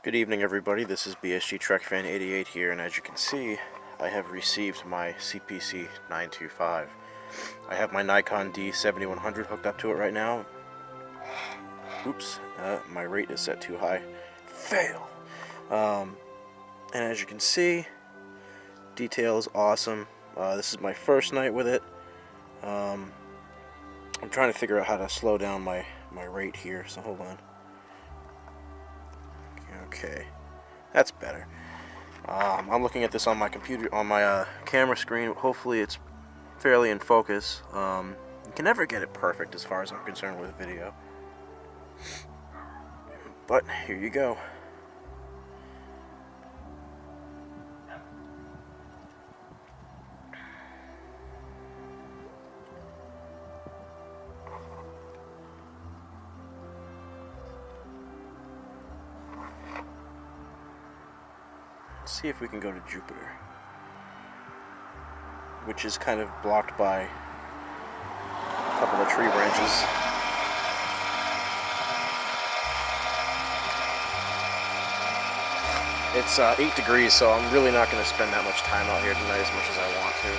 Good evening, everybody. This is BSG TrekFan88 here, and as you can see, I have received my CPC 925. I have my Nikon D7100 hooked up to it right now. Oops, my rate is set too high. Fail! And as you can see, detail is awesome. This is my first night with it. I'm trying to figure out how to slow down my rate here, so hold on. Okay, that's better. I'm looking at this on my computer, on my camera screen. Hopefully it's fairly in focus. You can never get it perfect as far as I'm concerned with video. But here you go. Let's see if we can go to Jupiter, which is kind of blocked by a couple of tree branches. It's 8 degrees, so I'm really not going to spend that much time out here tonight as much as I want to.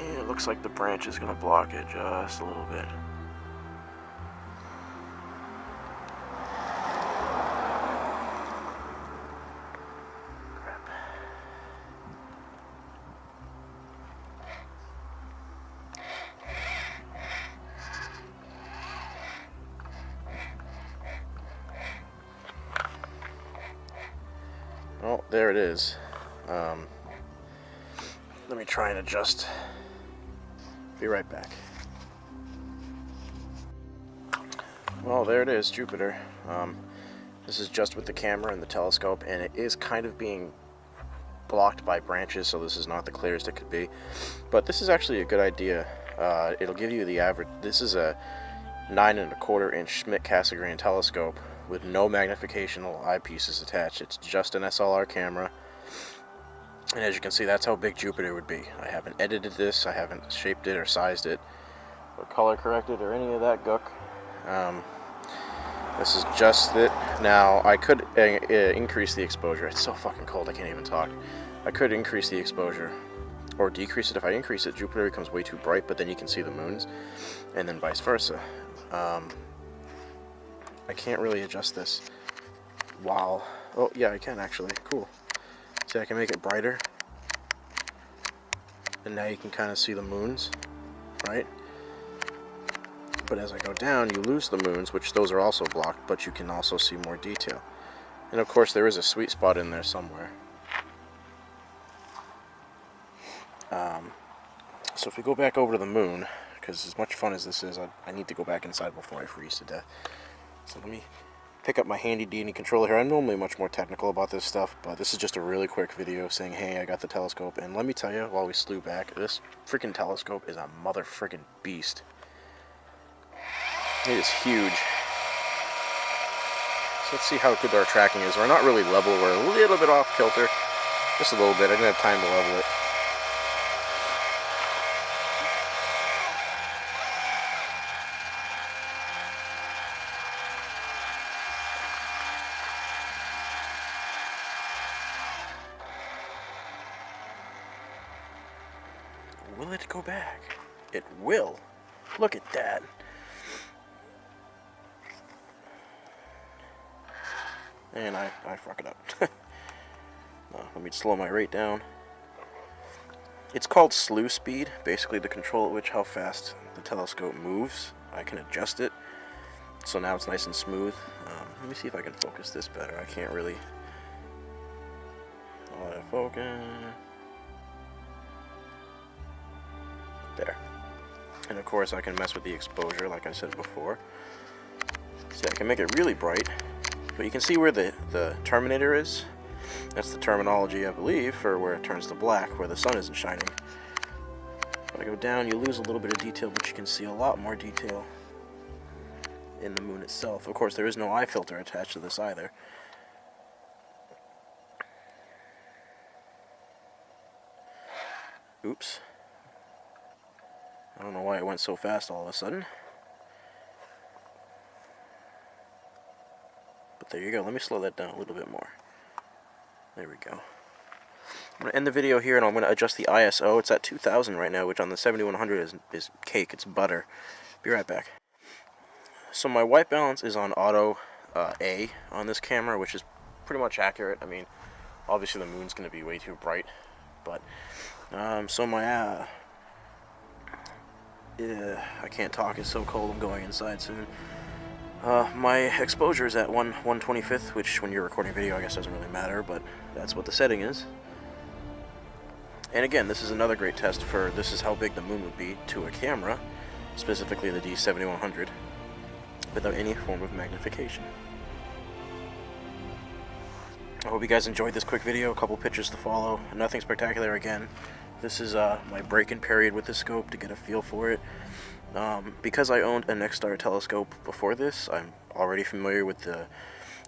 It looks like the branch is going to block it just a little bit. Crap. Oh, there it is. Let me try and adjust. Be right back. Well, there it is, Jupiter. This is just with the camera and the telescope, and it is kind of being blocked by branches, so this is not the clearest it could be. But this is actually a good idea. It'll give you the average. This is a 9¼ inch Schmidt-Cassegrain telescope with no magnificational eyepieces attached. It's just an SLR camera. And as you can see, that's how big Jupiter would be. I haven't edited this, I haven't shaped it or sized it, or color corrected or any of that gook. This is just it. Now, I could increase the exposure. It's so fucking cold, I can't even talk. I could increase the exposure, or decrease it. If I increase it, Jupiter becomes way too bright, but then you can see the moons, and then vice versa. I can't really adjust this while... Oh, yeah, I can actually. Cool. See, I can make it brighter, and now you can kind of see the moons, right? But as I go down, you lose the moons, which those are also blocked, but you can also see more detail. And of course, there is a sweet spot in there somewhere. So if we go back over to the moon, because as much fun as this is, I need to go back inside before I freeze to death. So let me pick up my handy dandy controller here. I'm normally much more technical about this stuff, but this is just a really quick video saying, hey, I got the telescope. And let me tell you, while we slew back, this freaking telescope is a mother freaking beast. It is huge. So let's see how good our tracking is. We're not really level, we're a little bit off kilter. Just a little bit, I didn't have time to level it. Will it go back? It will. Look at that. And I fuck it up. Let me slow my rate down. It's called slew speed, basically the control at which how fast the telescope moves. I can adjust it, so now it's nice and smooth. Let me see if I can focus this better. I can't really. Focus. There. And of course I can mess with the exposure like I said before. See, I can make it really bright, but you can see where the terminator is. That's the terminology, I believe, for where it turns to black, where the sun isn't shining. When I go down, you lose a little bit of detail, but you can see a lot more detail. in the moon itself. Of course, there is no eye filter attached to this either. Oops. I don't know why it went so fast all of a sudden. But there you go. Let me slow that down a little bit more. There we go. I'm going to end the video here, and I'm going to adjust the ISO. It's at 2000 right now, which on the 7100 is cake. It's butter. Be right back. So my white balance is on auto A on this camera, which is pretty much accurate. I mean, obviously the moon's going to be way too bright, but so my I can't talk. It's so cold. I'm going inside soon. My exposure is at 1/125th, which when you're recording video, I guess doesn't really matter, but that's what the setting is. And again, this is another great test for this is how big the moon would be to a camera, specifically the D7100, without any form of magnification. I hope you guys enjoyed this quick video. A couple pictures to follow. Nothing spectacular again. This is my break-in period with the scope to get a feel for it. Because I owned a Nexstar telescope before this, I'm already familiar with the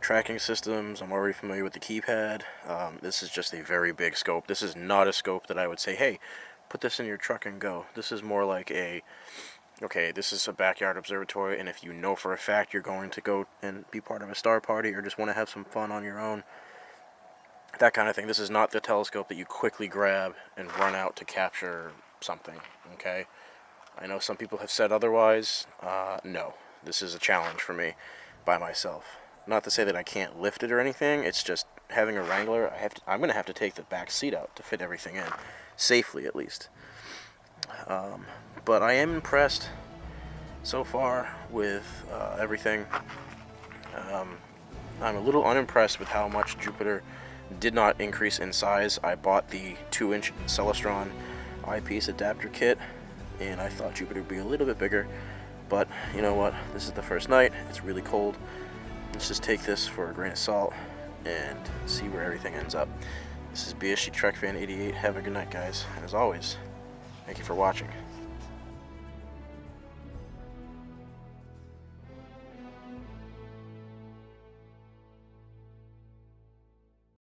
tracking systems. I'm already familiar with the keypad. This is just a very big scope. This is not a scope that I would say, hey, put this in your truck and go. This is more like okay, this is a backyard observatory, and if you know for a fact you're going to go and be part of a star party or just want to have some fun on your own, that kind of thing. This is not the telescope that you quickly grab and run out to capture something, okay? I know some people have said otherwise. No, this is a challenge for me by myself. Not to say that I can't lift it or anything. It's just having a Wrangler. I'm going to have to take the back seat out to fit everything in, safely at least. But I am impressed so far with everything. I'm a little unimpressed with how much Jupiter did not increase in size. I bought the 2-inch Celestron eyepiece adapter kit, and I thought Jupiter would be a little bit bigger, but you know what, this is the first night, it's really cold. Let's just take this for a grain of salt and see where everything ends up. This is BSG Trek Fan 88. Have a good night, guys, and as always, thank you for watching.